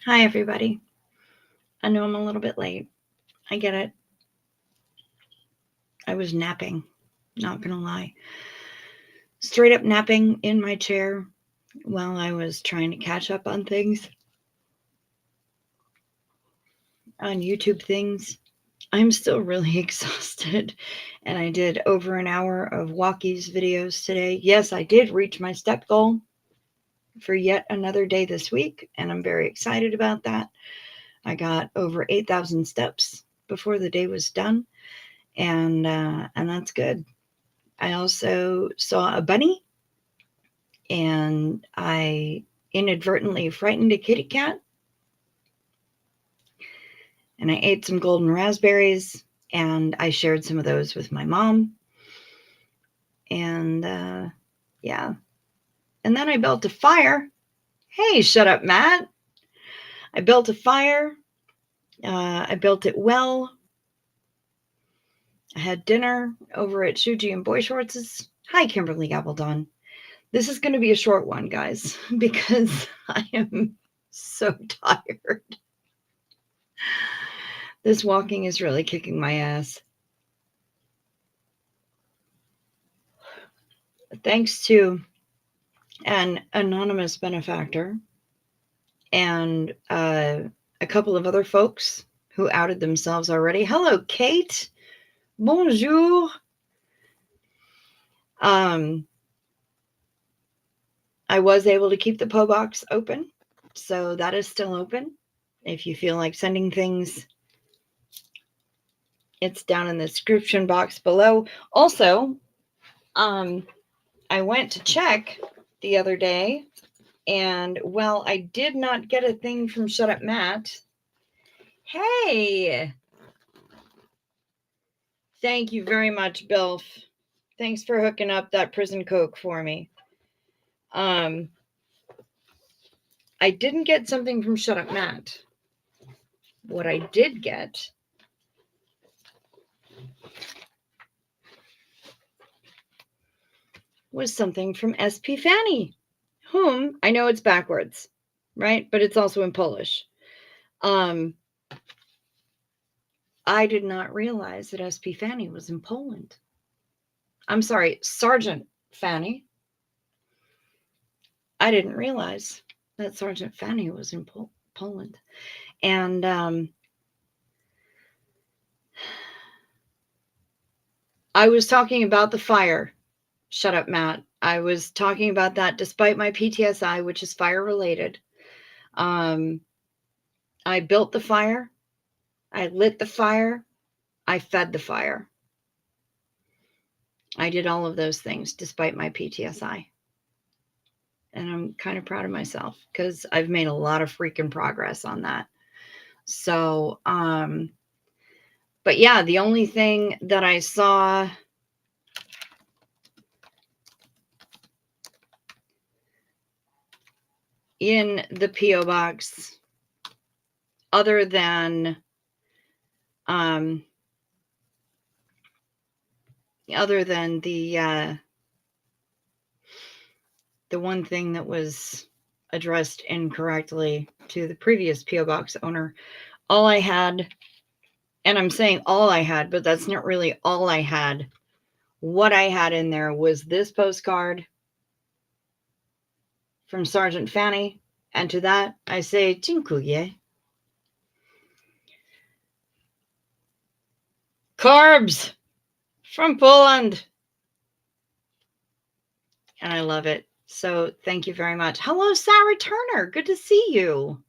Hi, everybody. I know I'm a little bit late. I get it. I was napping, not gonna lie. Straight up napping in my chair while I was trying to catch up on things, on YouTube things. I'm still really exhausted, and I did over an hour of walkies videos today. Yes, I did reach my step goal for yet another day this week, and I'm very excited about that. I got over 8,000 steps before the day was done, and that's good. I also saw a bunny, and I inadvertently frightened a kitty cat, and I ate some golden raspberries, and I shared some of those with my mom. And yeah. And then I built a fire. Hey, shut up, Matt. I built a fire. I built it well. I had dinner over at Shuji and Boy Shorts'. Hi, Kimberly Gabaldon. This is going to be a short one, guys, because I am so tired. This walking is really kicking my ass. Thanks to an anonymous benefactor and a couple of other folks who outed themselves already. Hello, Kate. Bonjour. I was able to keep the PO box open, so that is still open. If you feel like sending things, it's down in the description box below. Also, I went to check the other day, and well, I did not get a thing from Shut Up Matt. Hey! Thank you very much, Bilf. Thanks for hooking up that prison coke for me. I didn't get something from Shut Up Matt. What I did get was something from SP Fanny, whom I know it's backwards, right? But it's also in Polish. I did not realize that SP Fanny was in Poland. I'm sorry, Sergeant Fanny. I didn't realize that Sergeant Fanny was in Poland. And I was talking about the fire. Shut up, Matt. I was talking about that despite my PTSI, which is fire related. I built the fire. I lit the fire. I fed the fire. I did all of those things despite my PTSI. And I'm kind of proud of myself because I've made a lot of freaking progress on that. So, but yeah, the only thing that I saw in the P.O. box, other than the one thing that was addressed incorrectly to the previous P.O. box owner, all I had, and I'm saying all I had, but that's not really all I had. What I had in there was this postcard from Sergeant Fanny, and to that I say dziękuję. Carbs from Poland. And I love it. So thank you very much. Hello, Sarah Turner. Good to see you.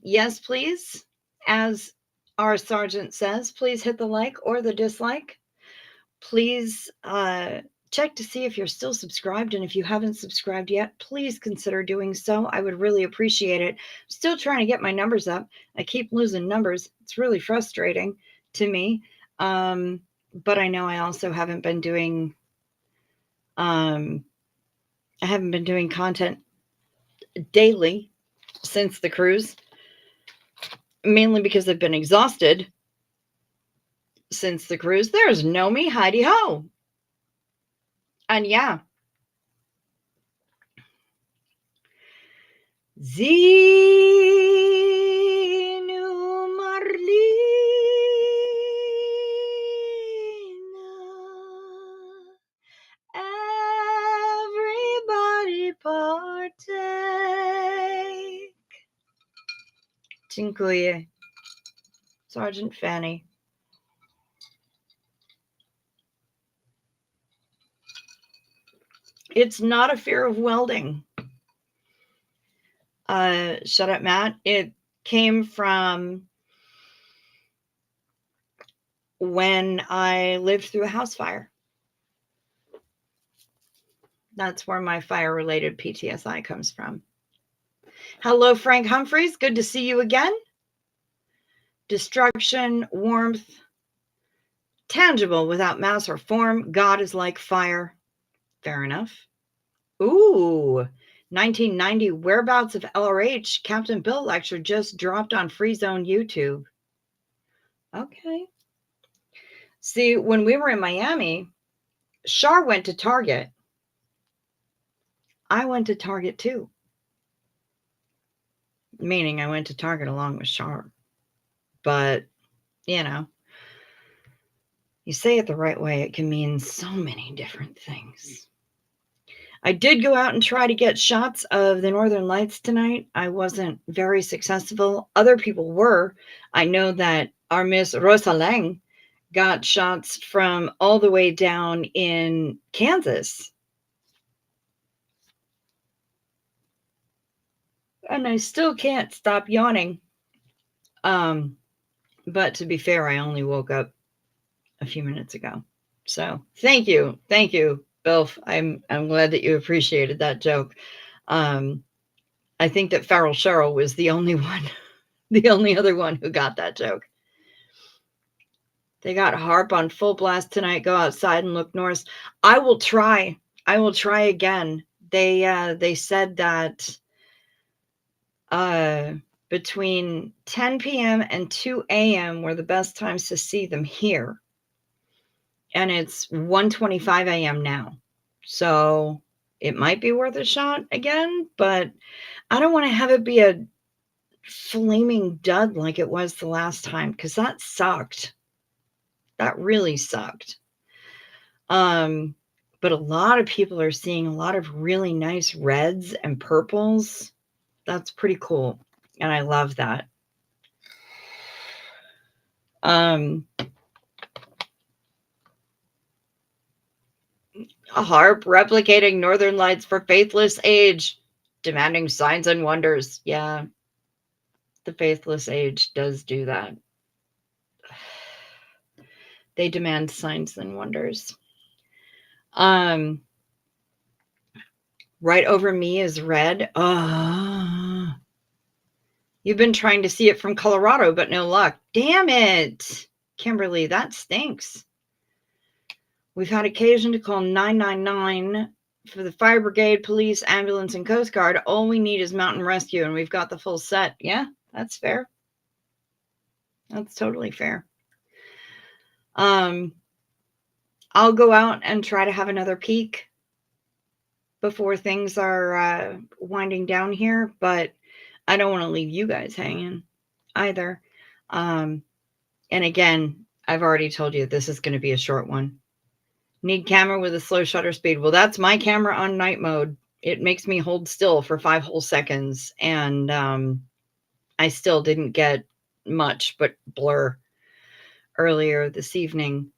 Yes, please. As our sergeant says, please hit the like or the dislike. Please check to see if you're still subscribed. And if you haven't subscribed yet, please consider doing so. I would really appreciate it. I'm still trying to get my numbers up. I keep losing numbers. It's really frustrating to me. But I know I also haven't been doing content daily since the cruise, mainly because I've been exhausted since the cruise. There's Nomi, Heidi Ho. And yeah, Zinu Marlina, everybody partake. Dziękuję, Sergeant Fanny. It's not a fear of welding. Shut up, Matt. It came from when I lived through a house fire. That's where my fire-related PTSI comes from. Hello, Frank Humphreys. Good to see you again. Destruction, warmth, tangible without mass or form. God is like fire. Fair enough. Ooh, 1990 Whereabouts of LRH Captain Bill lecture just dropped on Free Zone YouTube. Okay. See, when we were in Miami, Shar went to Target. I went to Target too. Meaning I went to Target along with Shar. But, you know, you say it the right way, it can mean so many different things. I did go out and try to get shots of the Northern Lights tonight. I wasn't very successful. Other people were. I know that our Miss Rosa Lang got shots from all the way down in Kansas. And I still can't stop yawning. But to be fair, I only woke up a few minutes ago. So thank you. Thank you, Bilf. I'm glad that you appreciated that joke. I think that Farrell Cheryl was the only one, the only other one who got that joke. They got harp on full blast tonight. Go outside and look north. I will try. I will try again. They said that between 10 p.m. and 2 a.m. were the best times to see them here. And it's 1:25 a.m. now. So it might be worth a shot again, but I don't want to have it be a flaming dud like it was the last time, because that sucked. That really sucked. But a lot of people are seeing a lot of really nice reds and purples. That's pretty cool. And I love that. A harp replicating Northern Lights for faithless age, demanding signs and wonders. Yeah, the faithless age does do that. They demand signs and wonders. Right over me is red. You've been trying to see it from Colorado, but no luck. Damn it, Kimberly, that stinks. We've had occasion to call 999 for the fire brigade, police, ambulance, and Coast Guard. All we need is mountain rescue, and we've got the full set. Yeah, that's fair. That's totally fair. I'll go out and try to have another peek before things are winding down here, but I don't want to leave you guys hanging either. And again, I've already told you this is going to be a short one. Need camera with a slow shutter speed. Well, that's my camera on night mode. It makes me hold still for 5 whole seconds. And I still didn't get much but blur earlier this evening.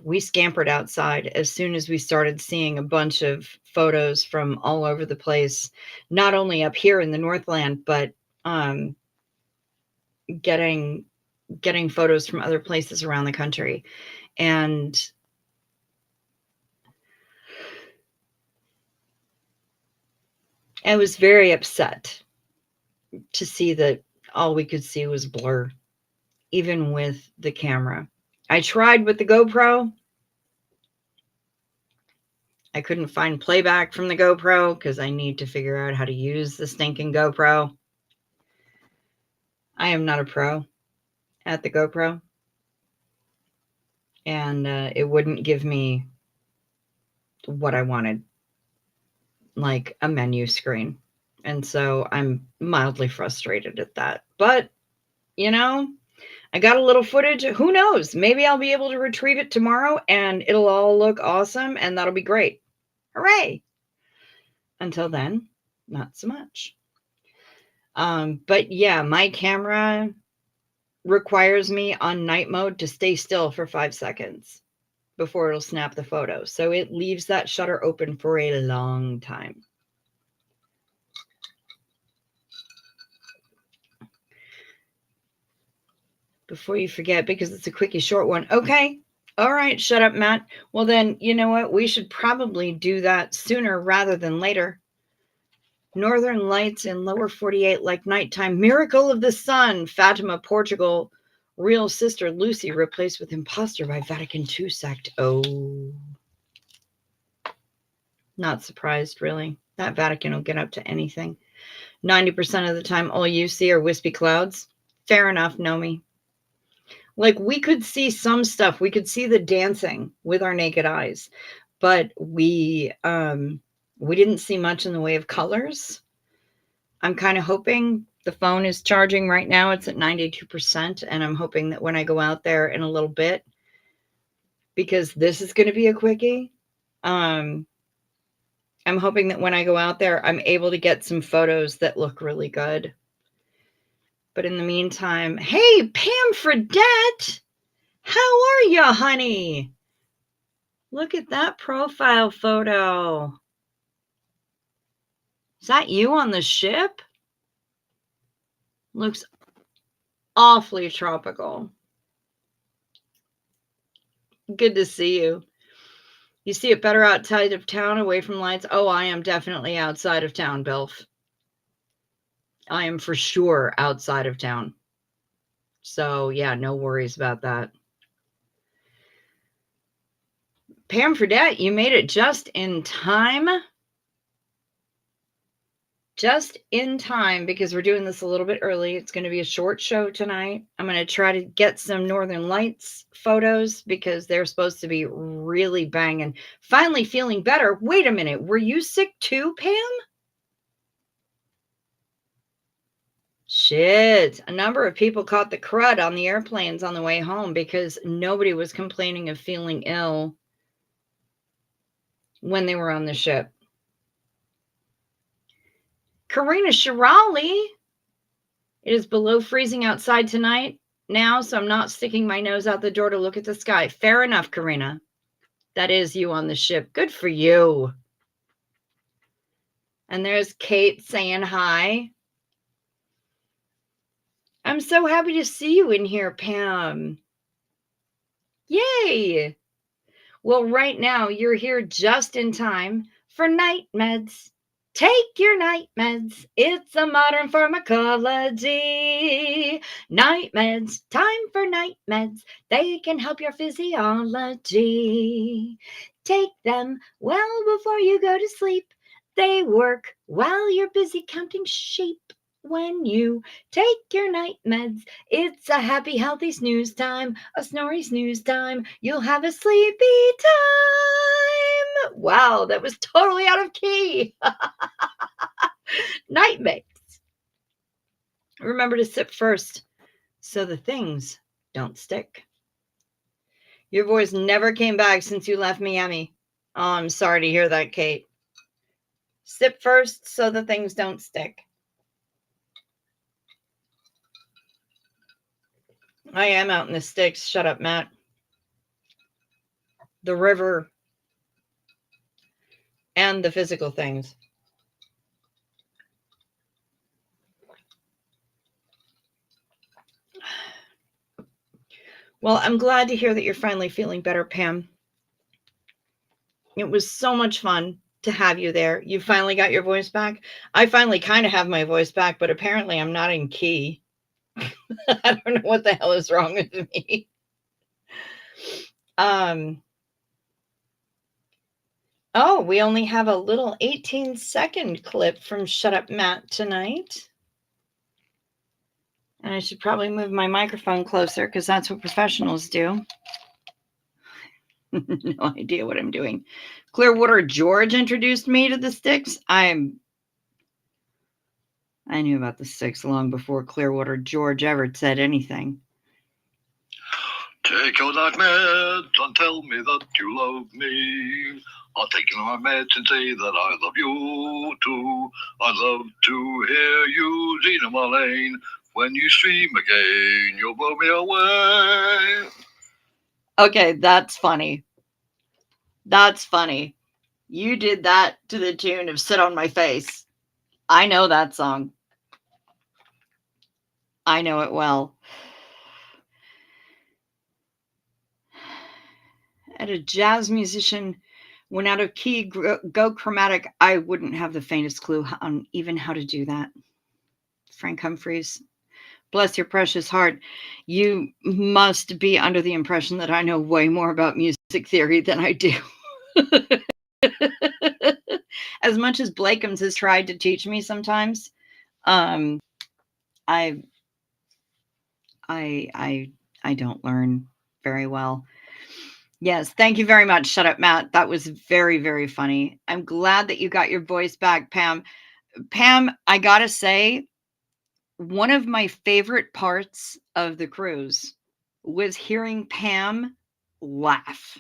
We scampered outside as soon as we started seeing a bunch of photos from all over the place, not only up here in the Northland, but getting photos from other places around the country. And I was very upset to see that all we could see was blur, even with the camera. I tried with the GoPro. I couldn't find playback from the GoPro because I need to figure out how to use the stinking GoPro. I am not a pro at the GoPro. And it wouldn't give me what I wanted, like a menu screen. And so I'm mildly frustrated at that. But, you know, I got a little footage. Who knows? Maybe I'll be able to retrieve it tomorrow and it'll all look awesome and that'll be great. Hooray! Until then, not so much. But yeah, my camera requires me on night mode to stay still for 5 seconds before it'll snap the photo. So it leaves that shutter open for a long time. Before you forget, because it's a quickie short one. Okay. All right. Shut up, Matt. Well, then, you know what? We should probably do that sooner rather than later. Northern Lights in lower 48 like nighttime. Miracle of the Sun. Fatima, Portugal. Real sister Lucy replaced with imposter by Vatican II sect. Oh. Not surprised, really. That Vatican will get up to anything. 90% of the time, all you see are wispy clouds. Fair enough, Nomi. Like, we could see some stuff. We could see the dancing with our naked eyes, but we didn't see much in the way of colors. I'm kind of hoping the phone is charging right now. It's at 92%, and I'm hoping that when I go out there in a little bit, because this is going to be a quickie, I'm hoping that when I go out there, I'm able to get some photos that look really good. But in the meantime, hey, Pam Fredette, how are you, honey? Look at that profile photo. Is that you on the ship? Looks awfully tropical. Good to see you. You see it better outside of town, away from lights? Oh, I am definitely outside of town, Bilf. I am for sure outside of town. So, yeah, no worries about that. Pam Fredette, you made it just in time. Just in time, because we're doing this a little bit early. It's going to be a short show tonight. I'm going to try to get some Northern Lights photos because they're supposed to be really banging. Finally feeling better. Wait a minute. Were you sick too, Pam? Shit. A number of people caught the crud on the airplanes on the way home because nobody was complaining of feeling ill when they were on the ship. Karina Shirali. It is below freezing outside tonight now, so I'm not sticking my nose out the door to look at the sky. Fair enough, Karina. That is you on the ship. Good for you. And there's Kate saying hi. I'm so happy to see you in here, Pam. Yay. Well, right now you're here just in time for night meds. Take your night meds. It's a modern pharmacology. Night meds. Time for night meds. They can help your physiology. Take them well before you go to sleep. They work while you're busy counting sheep. When you take your night meds, it's a happy, healthy snooze time, a snory snooze time. You'll have a sleepy time. Wow, that was totally out of key. Night meds. Remember to sip first so the things don't stick. Your voice never came back since you left Miami. Oh, I'm sorry to hear that, Kate. Sip first so the things don't stick. I am out in the sticks. Shut up, Matt. The river and the physical things. Well, I'm glad to hear that you're finally feeling better, Pam. It was so much fun to have you there. You finally got your voice back. I finally kind of have my voice back, but apparently I'm not in key. I don't know what the hell is wrong with me. Oh, we only have a little 18-second clip from Shut Up Matt tonight. And I should probably move my microphone closer because that's what professionals do. No idea what I'm doing. Clearwater George introduced me to the sticks. I knew about the six long before Clearwater George ever said anything. Take your night meds and tell me that you love me. I'll take my meds and say that I love you too. I love to hear you, Zena Marlene. When you stream again, you'll blow me away. Okay, that's funny. That's funny. You did that to the tune of Sit on My Face. I know that song. I know it well. At a jazz musician went out of key, go chromatic, I wouldn't have the faintest clue on even how to do that. Frank Humphreys, bless your precious heart. You must be under the impression that I know way more about music theory than I do. As much as Blakems has tried to teach me sometimes, I don't learn very well. Yes, thank you very much. Shut up, Matt. That was very, very funny. I'm glad that you got your voice back, Pam. Pam, I gotta say, one of my favorite parts of the cruise was hearing Pam laugh.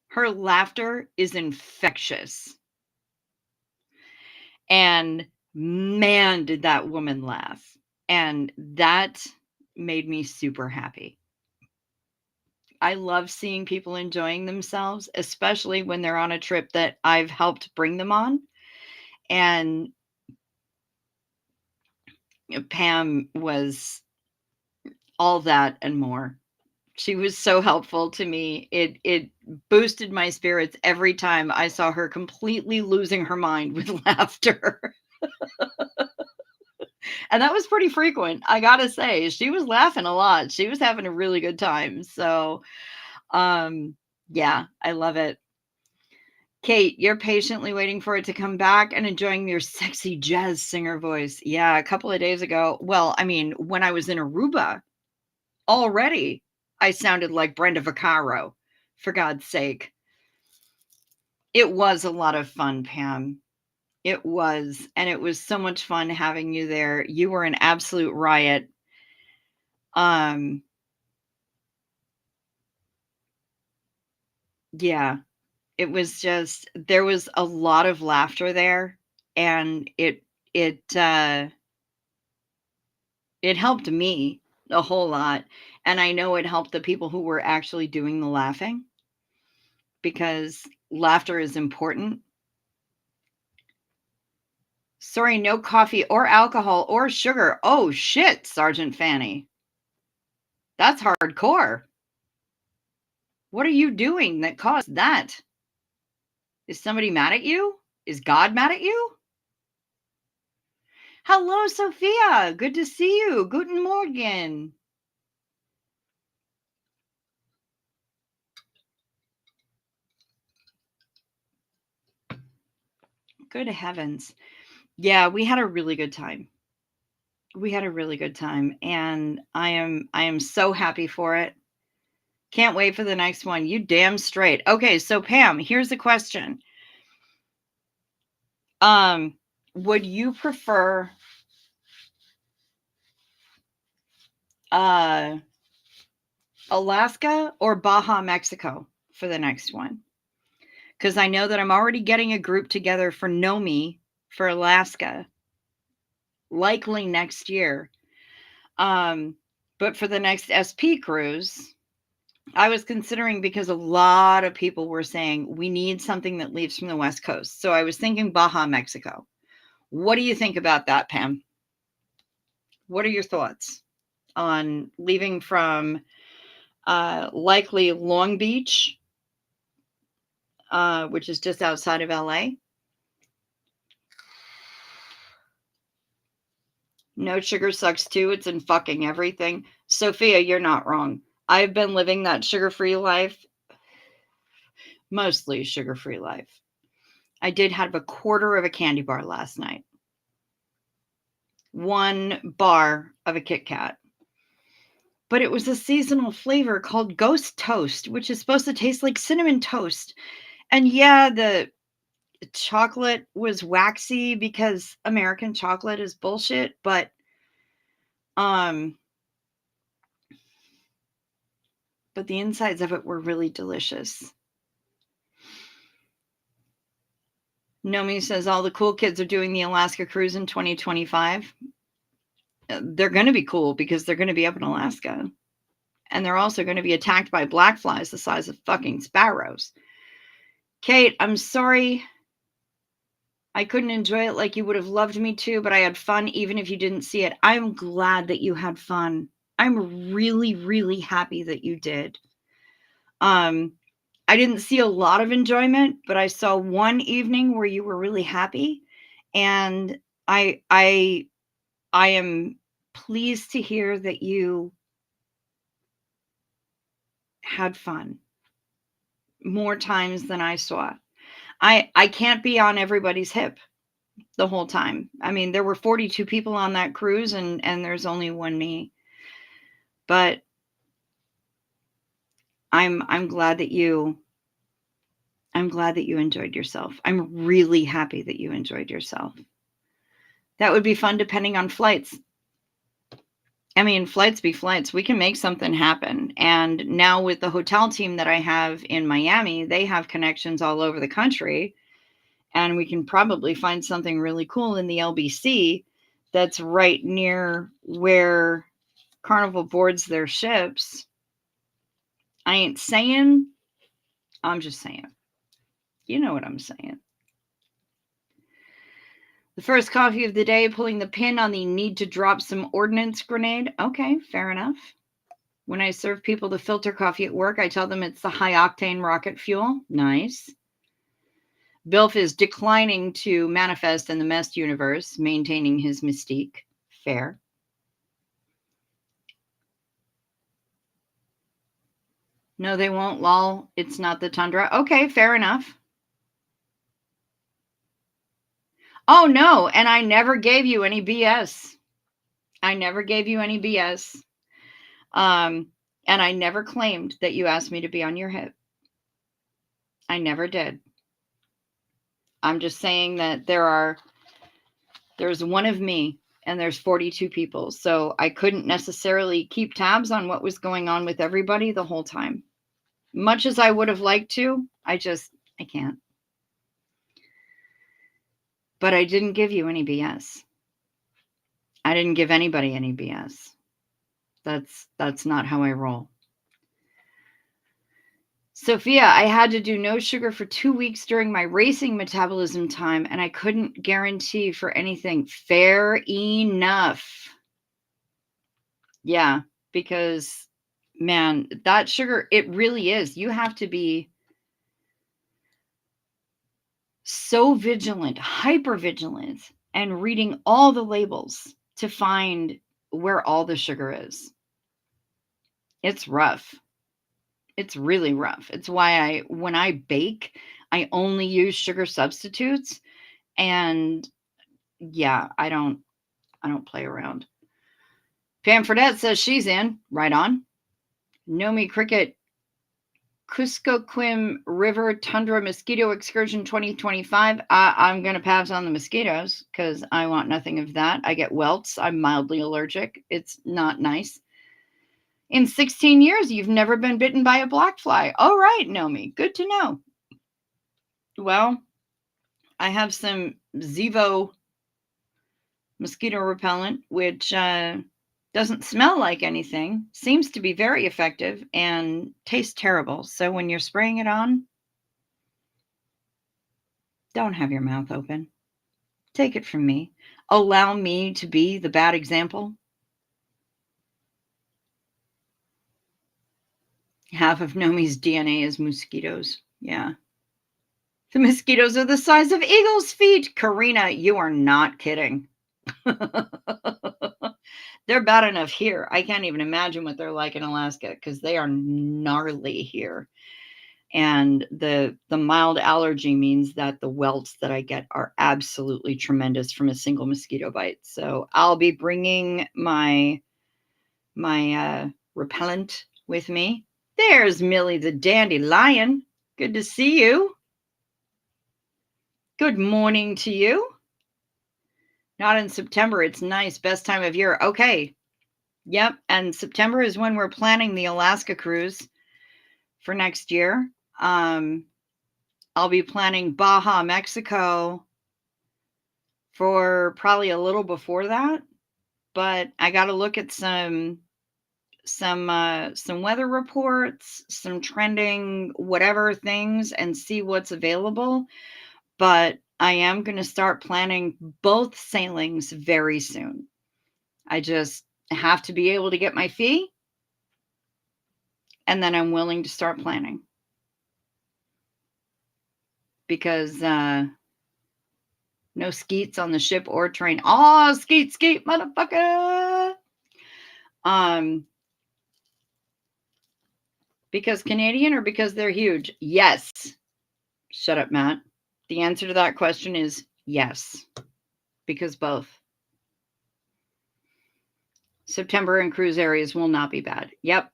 Her laughter is infectious. And man, did that woman laugh. And that made me super happy. I love seeing people enjoying themselves, especially when they're on a trip that I've helped bring them on. And Pam was all that and more. She was so helpful to me. It boosted my spirits every time I saw her completely losing her mind with laughter. And that was pretty frequent. I got to say, she was laughing a lot. She was having a really good time. So, yeah, I love it. Kate, you're patiently waiting for it to come back and enjoying your sexy jazz singer voice. Yeah, a couple of days ago. Well, I mean, when I was in Aruba, already I sounded like Brenda Vaccaro, for God's sake. It was a lot of fun, Pam. It was. And it was so much fun having you there. You were an absolute riot. Yeah, it was just, there was a lot of laughter there, and it helped me a whole lot, and I know it helped the people who were actually doing the laughing, because laughter is important. Sorry, no coffee or alcohol or sugar. Oh shit, Sergeant Fanny. That's hardcore. What are you doing that caused that? Is somebody mad at you? Is God mad at you? Hello, Sophia. Good to see you. Guten Morgen. Good heavens. Yeah, we had a really good time. We had a really good time, and I am so happy for it. Can't wait for the next one. You damn straight. Okay, so Pam, here's the question. Would you prefer Alaska or Baja, Mexico for the next one? Because I know that I'm already getting a group together for Nomi for Alaska, likely next year. But for the next SP cruise, I was considering, because a lot of people were saying we need something that leaves from the West Coast. So I was thinking Baja, Mexico. What do you think about that, Pam? What are your thoughts on leaving from likely Long Beach, which is just outside of LA? No sugar sucks too. It's in fucking everything. Sophia, you're not wrong. I've been living that sugar-free life, mostly sugar-free life. I did have a quarter of a candy bar last night. 1 bar of a Kit Kat. But it was a seasonal flavor called Ghost Toast, which is supposed to taste like cinnamon toast. And yeah, chocolate was waxy because American chocolate is bullshit, but the insides of it were really delicious. Nomi says all the cool kids are doing the Alaska cruise in 2025. They're going to be cool because they're going to be up in Alaska. And they're also going to be attacked by black flies the size of fucking sparrows. Kate, I'm sorry I couldn't enjoy it like you would have loved me to, but I had fun even if you didn't see it. I'm glad that you had fun. I'm really, really happy that you did. I didn't see a lot of enjoyment, but I saw one evening where you were really happy, and I am pleased to hear that you had fun more times than I saw. I can't be on everybody's hip the whole time. I mean, there were 42 people on that cruise and there's only one me. But I'm glad that you enjoyed yourself. I'm really happy that you enjoyed yourself. That would be fun depending on flights. I mean, flights be flights. We can make something happen. And now with the hotel team that I have in Miami, they have connections all over the country. And we can probably find something really cool in the LBC that's right near where Carnival boards their ships. I ain't saying, I'm just saying. You know what I'm saying. The first coffee of the day, pulling the pin on the need to drop some ordnance grenade. Okay, fair enough. When I serve people the filter coffee at work, I tell them it's the high octane rocket fuel. Nice. Bilf is declining to manifest in the messed universe, maintaining his mystique. Fair. No, they won't, lol. It's not the tundra. Okay, fair enough. Oh, no, and I never gave you any BS. I never gave you any BS. And I never claimed that you asked me to be on your hip. I never did. I'm just saying that there's one of me and there's 42 people. So I couldn't necessarily keep tabs on what was going on with everybody the whole time. Much as I would have liked to, I can't. But I didn't give you any BS. I didn't give anybody any BS. That's not how I roll. Sophia, I had to do no sugar for 2 weeks during my racing metabolism time, and I couldn't guarantee for anything. Fair enough. Yeah, because, man, that sugar, it really is. You have to be so vigilant, hyper vigilant, and reading all the labels to find where all the sugar is. It's rough. It's really rough. It's why when I bake, I only use sugar substitutes. And yeah, I don't play around. Pam Fredette says she's in. Right on. Nomi Cricket, Kuskokwim River Tundra Mosquito Excursion 2025. I'm going to pass on the mosquitoes because I want nothing of that. I get welts. I'm mildly allergic. It's not nice. In 16 years, you've never been bitten by a black fly. All right, Nomi. Good to know. Well, I have some Zevo mosquito repellent, which doesn't smell like anything, seems to be very effective, and tastes terrible. So when you're spraying it on, don't have your mouth open. Take it from me. Allow me to be the bad example. Half of Nomi's DNA is mosquitoes. Yeah. The mosquitoes are the size of eagle's feet. Karina, you are not kidding. They're bad enough here. I can't even imagine what they're like in Alaska because they are gnarly here. And the mild allergy means that the welts that I get are absolutely tremendous from a single mosquito bite. So I'll be bringing my repellent with me. There's Millie the dandelion. Good to see you. Good morning to you. Not in September. It's nice. Best time of year. Okay. Yep. And September is when we're planning the Alaska cruise for next year. I'll be planning Baja, Mexico for probably a little before that, but I got to look at some weather reports, some trending whatever things, and see what's available. But I am going to start planning both sailings very soon. I just have to be able to get my fee, and then I'm willing to start planning. Because no skeets on the ship or train. Oh, skeet, motherfucker. Because Canadian or because they're huge? Yes. Shut up, Matt. The answer to that question is yes. Because both. September and cruise areas will not be bad. Yep.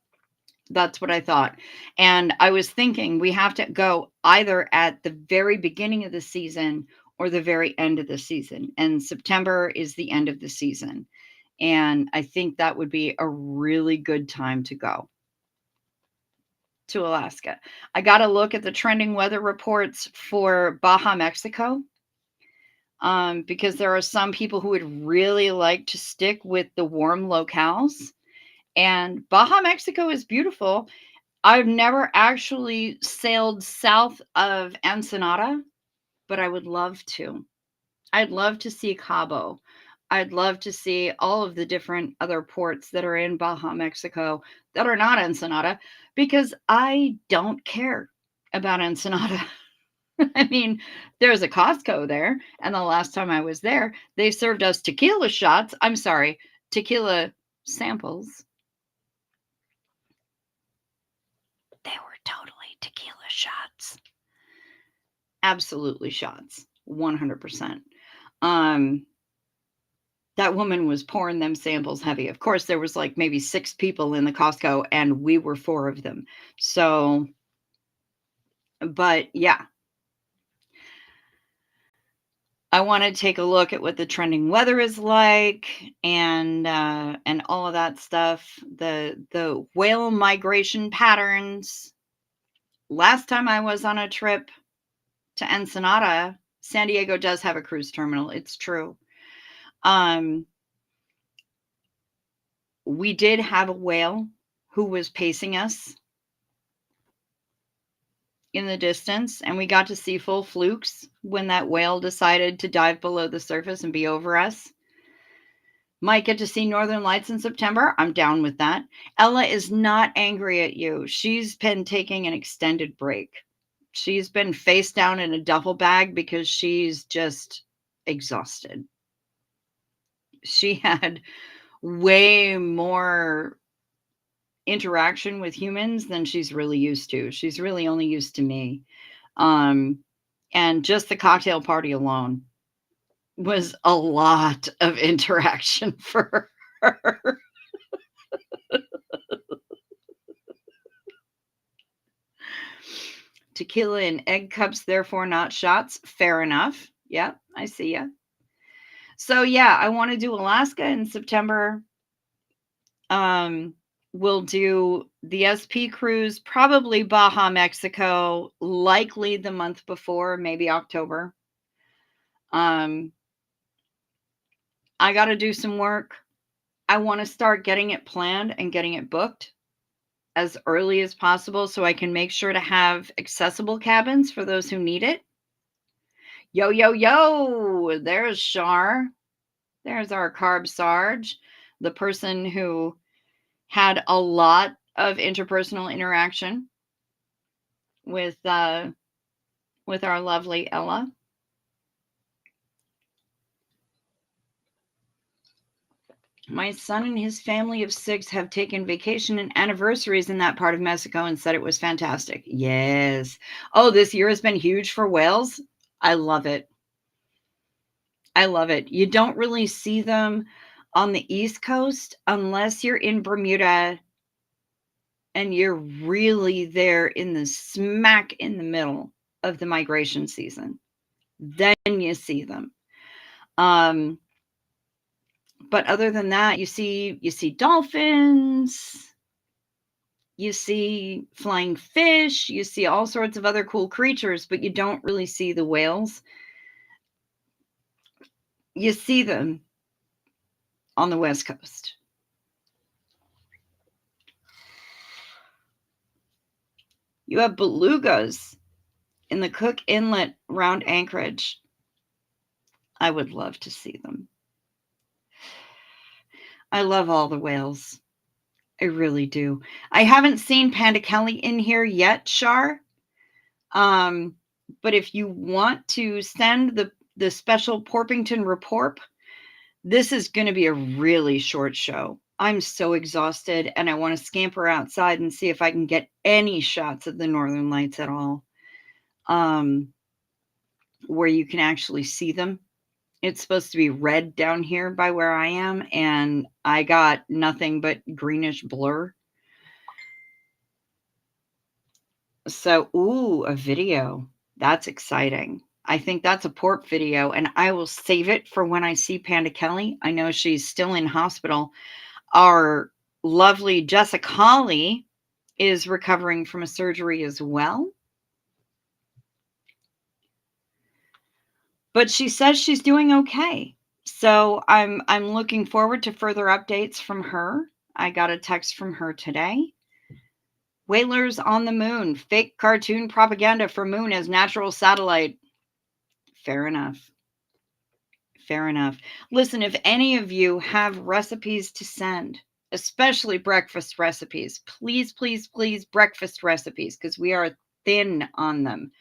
That's what I thought. And I was thinking we have to go either at the very beginning of the season or the very end of the season. And September is the end of the season. And I think that would be a really good time to go to Alaska. I got to look at the trending weather reports for Baja, Mexico, because there are some people who would really like to stick with the warm locales. And Baja, Mexico is beautiful. I've never actually sailed south of Ensenada, but I would love to. I'd love to see Cabo. I'd love to see all of the different other ports that are in Baja, Mexico that are not Ensenada, because I don't care about Ensenada. I mean, there's a Costco there, and the last time I was there, they served us tequila shots. I'm sorry, tequila samples. They were totally tequila shots. Absolutely shots. 100%. That woman was pouring them samples heavy. Of course, there was like maybe 6 people in the Costco, and we were 4 of them. So, but yeah. I want to take a look at what the trending weather is like, and all of that stuff. The whale migration patterns. Last time I was on a trip to Ensenada, San Diego does have a cruise terminal. It's true. We did have a whale who was pacing us in the distance, and we got to see full flukes when that whale decided to dive below the surface and be over us. Might get to see northern lights in September. I'm down with that. Ella is not angry at you. She's been taking an extended break. She's been face down in a duffel bag because she's just exhausted. She had way more interaction with humans than she's really used to. She's really only used to me. And just the cocktail party alone was a lot of interaction for her. Tequila in egg cups, therefore not shots. Fair enough. Yep, I see ya. So yeah, I want to do Alaska in September. We'll do the SP cruise, probably Baja, Mexico, likely the month before, maybe October. I got to do some work. I want to start getting it planned and getting it booked as early as possible so I can make sure to have accessible cabins for those who need it. Yo, yo, yo, there's Shar. There's our Carb Sarge, the person who had a lot of interpersonal interaction with our lovely Ella. My son and his family of 6 have taken vacation and anniversaries in that part of Mexico and said it was fantastic. Yes. Oh, this year has been huge for whales. I love it. I love it. You don't really see them on the East Coast unless you're in Bermuda and you're really there in the smack in the middle of the migration season. then you see them. But other than that, you see dolphins, you see flying fish, you see all sorts of other cool creatures, but you don't really see the whales. You see them on the West Coast. You have belugas in the Cook Inlet around Anchorage. I would love to see them. I love all the whales. I really do. I haven't seen Panda Kelly in here yet, Shar. But if you want to send the special Porpington report, this is going to be a really short show. I'm so exhausted, and I want to scamper outside and see if I can get any shots of the Northern Lights at all, where you can actually see them. It's supposed to be red down here by where I am, and I got nothing but greenish blur. So, ooh, a video. That's exciting. I think that's a porp video, and I will save it for when I see Panda Kelly. I know she's still in hospital. Our lovely Jessica Holly is recovering from a surgery as well. But she says she's doing okay. So I'm looking forward to further updates from her. I got a text from her today. Whalers on the moon. Fake cartoon propaganda for moon as natural satellite. Fair enough. Fair enough. Listen, if any of you have recipes to send, especially breakfast recipes, please, please, please, breakfast recipes, because we are thin on them.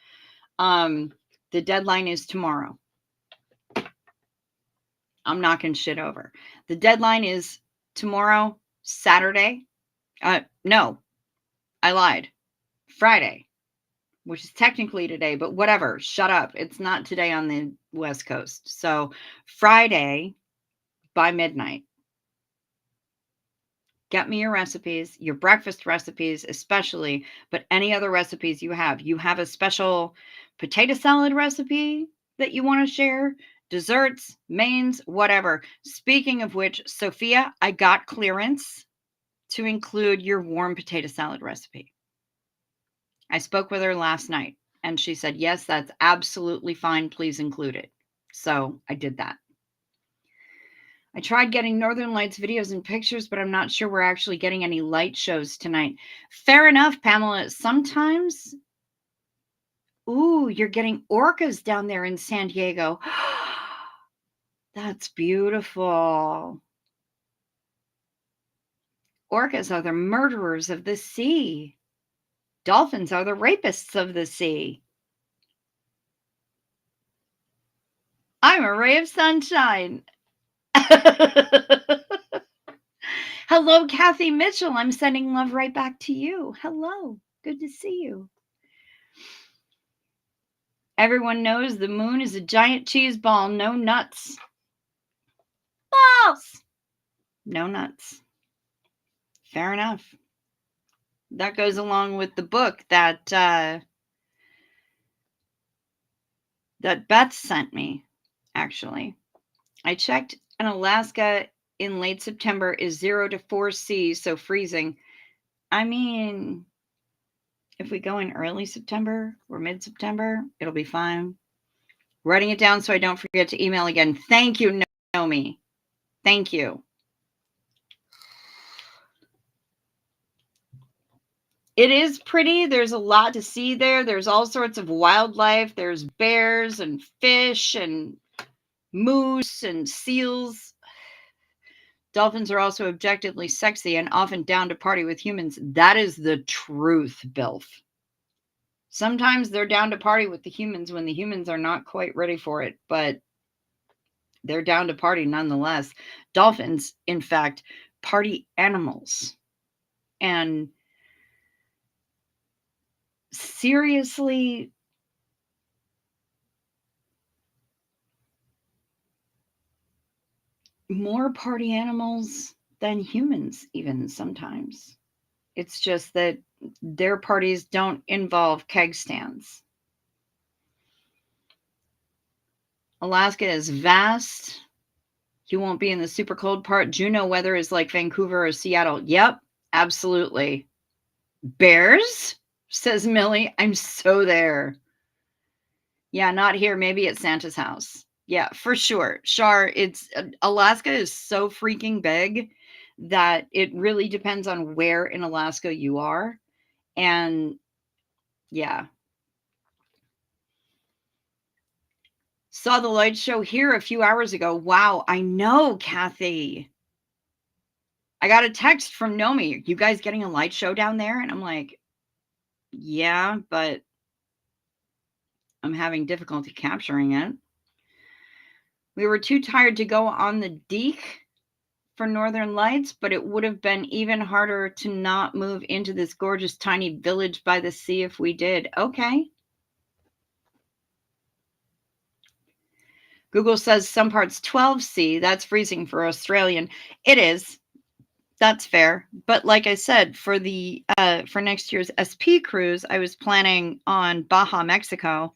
The deadline is tomorrow. I'm knocking shit over. The deadline is tomorrow, Saturday. No, I lied. Friday, which is technically today, but whatever. Shut up. It's not today on the West Coast. So Friday by midnight. Get me your recipes, your breakfast recipes especially, but any other recipes you have. You have a special potato salad recipe that you want to share, desserts, mains, whatever. Speaking of which, Sophia, I got clearance to include your warm potato salad recipe. I spoke with her last night, and she said, yes, that's absolutely fine. Please include it. So I did that. I tried getting Northern Lights videos and pictures, but I'm not sure we're actually getting any light shows tonight. Fair enough, Pamela. Sometimes, ooh, you're getting orcas down there in San Diego. That's beautiful. Orcas are the murderers of the sea. Dolphins are the rapists of the sea. I'm a ray of sunshine. Hello, Kathy Mitchell. I'm sending love right back to you. Hello. Good to see you. Everyone knows the moon is a giant cheese ball. No nuts. Balls. No nuts. Fair enough. That goes along with the book that Beth sent me, actually. I checked, and Alaska in late September is 0 to 4 C, so freezing. I mean, if we go in early September or mid-September, it'll be fine. Writing it down so I don't forget to email again. Thank you, Naomi. Thank you. It is pretty. There's a lot to see there. There's all sorts of wildlife. There's bears and fish and moose and seals. Dolphins are also objectively sexy and often down to party with humans. That is the truth, Bilf. Sometimes they're down to party with the humans when the humans are not quite ready for it, but they're down to party nonetheless. Dolphins, in fact, party animals. And seriously, more party animals than humans, even sometimes. It's just that their parties don't involve keg stands. Alaska is vast. You won't be in the super cold part. Juneau weather is like Vancouver or Seattle. Yep, absolutely. Bears? Says Millie. I'm so there. Yeah, not here. Maybe at Santa's house. Yeah, for sure. Shar, it's Alaska is so freaking big that it really depends on where in Alaska you are. And yeah. Saw the light show here a few hours ago. Wow, I know, Kathy. I got a text from Nomi. You guys getting a light show down there? And I'm like, yeah, but I'm having difficulty capturing it. We were too tired to go on the deek for Northern Lights, but it would have been even harder to not move into this gorgeous tiny village by the sea if we did. Okay. Google says some parts 12C. That's freezing for Australian. It is. That's fair. But like I said, for the for next year's SP cruise, I was planning on Baja, Mexico,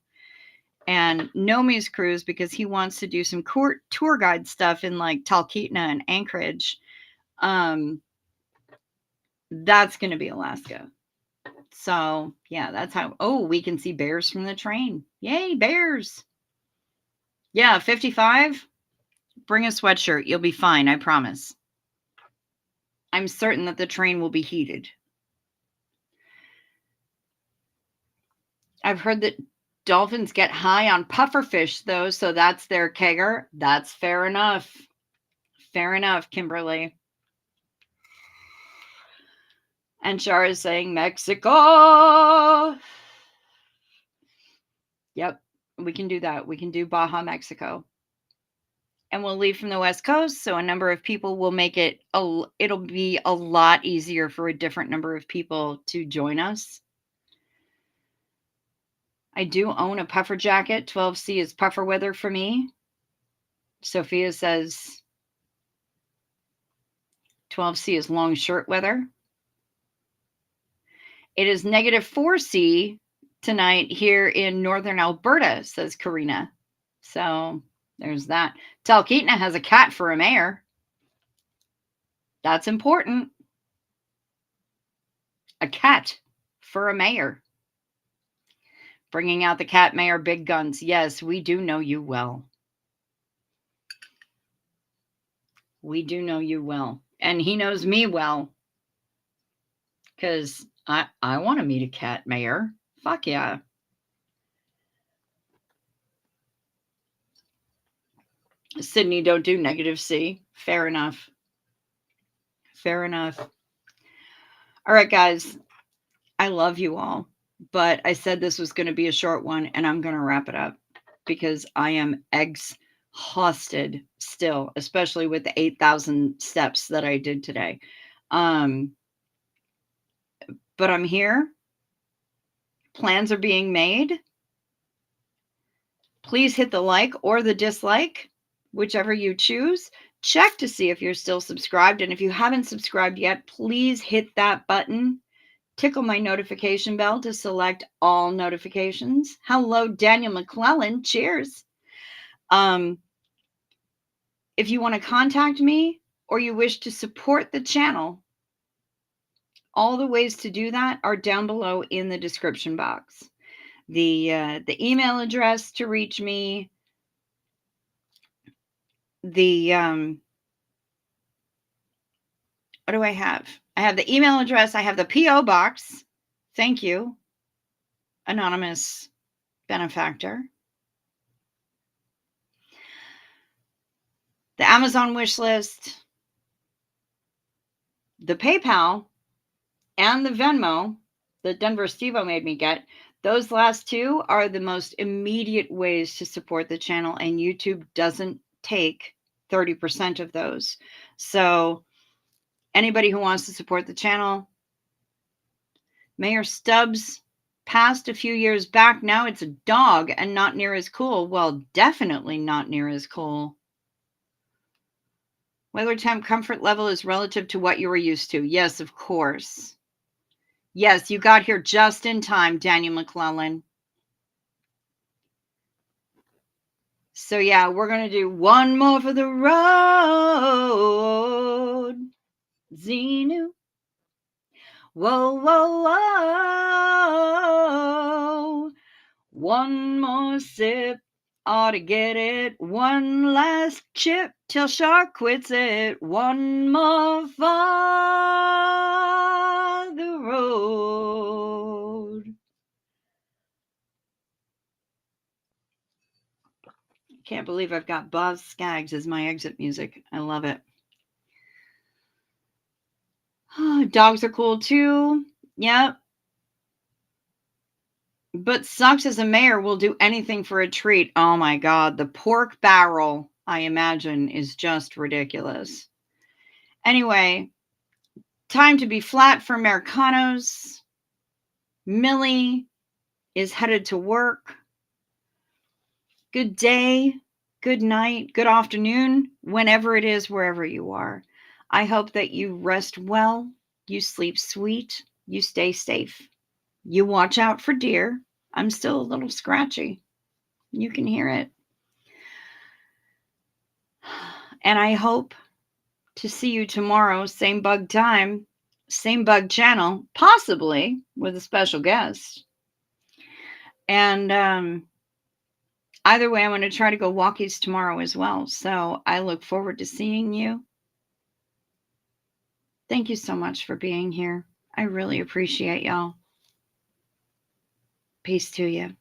and Nomi's cruise because he wants to do some tour guide stuff in like Talkeetna and Anchorage. That's going to be Alaska. So yeah, that's how. Oh, we can see bears from the train. Yay, bears! Yeah, 55. Bring a sweatshirt. You'll be fine. I promise. I'm certain that the train will be heated. I've heard that dolphins get high on pufferfish, though, so that's their kegger. That's fair enough. Fair enough, Kimberly. And Shar is saying Mexico. Yep, we can do that. We can do Baja, Mexico. And we'll leave from the West Coast, so a number of people will make it, it'll be a lot easier for a different number of people to join us. I do own a puffer jacket. 12C is puffer weather for me. Sophia says 12C is long shirt weather. It is -4C tonight here in northern Alberta, says Karina. So there's that. Talkeetna has a cat for a mayor. That's important. A cat for a mayor. Bringing out the cat mayor big guns. Yes, we do know you well. We do know you well. And he knows me well. Because I want to meet a cat mayor. Fuck yeah. Sydney, don't do -C. Fair enough. Fair enough. All right, guys. I love you all. But I said this was going to be a short one, and I'm going to wrap it up because I am exhausted still, especially with the 8,000 steps that I did today. But I'm here. Plans are being made. Please hit the like or the dislike, whichever you choose. Check to see if you're still subscribed. And if you haven't subscribed yet, please hit that button. Tickle my notification bell to select all notifications. Hello, Daniel McClellan. Cheers. If you want to contact me or you wish to support the channel, all the ways to do that are down below in the description box. The email address to reach me, the what do I have? I have the email address. I have the P.O. box. Thank you, anonymous benefactor. The Amazon wish list, the PayPal, and the Venmo that Denver Stevo made me get. Those last two are the most immediate ways to support the channel, and YouTube doesn't take 30% of those. So anybody who wants to support the channel, Mayor Stubbs passed a few years back. Now it's a dog and not near as cool. Well, definitely not near as cool. Weather temp comfort level is relative to what you were used to. Yes, of course. Yes, you got here just in time, Daniel McClellan. So yeah, we're going to do one more for the road. Xenu. Whoa, whoa, whoa. One more sip ought to get it. One last chip till Shark quits it. One more for the road. Can't believe I've got Boz Scaggs as my exit music. I love it. Dogs are cool too. Yep. But Sucks as a mayor will do anything for a treat. Oh my God. The pork barrel, I imagine, is just ridiculous. Anyway, time to be flat for Americanos. Millie is headed to work. Good day, good night, good afternoon, whenever it is, wherever you are. I hope that you rest well, you sleep sweet, you stay safe. You watch out for deer. I'm still a little scratchy. You can hear it. And I hope to see you tomorrow, same bug time, same bug channel, possibly with a special guest. And either way, I'm going to try to go walkies tomorrow as well. So I look forward to seeing you. Thank you so much for being here. I really appreciate y'all. Peace to you.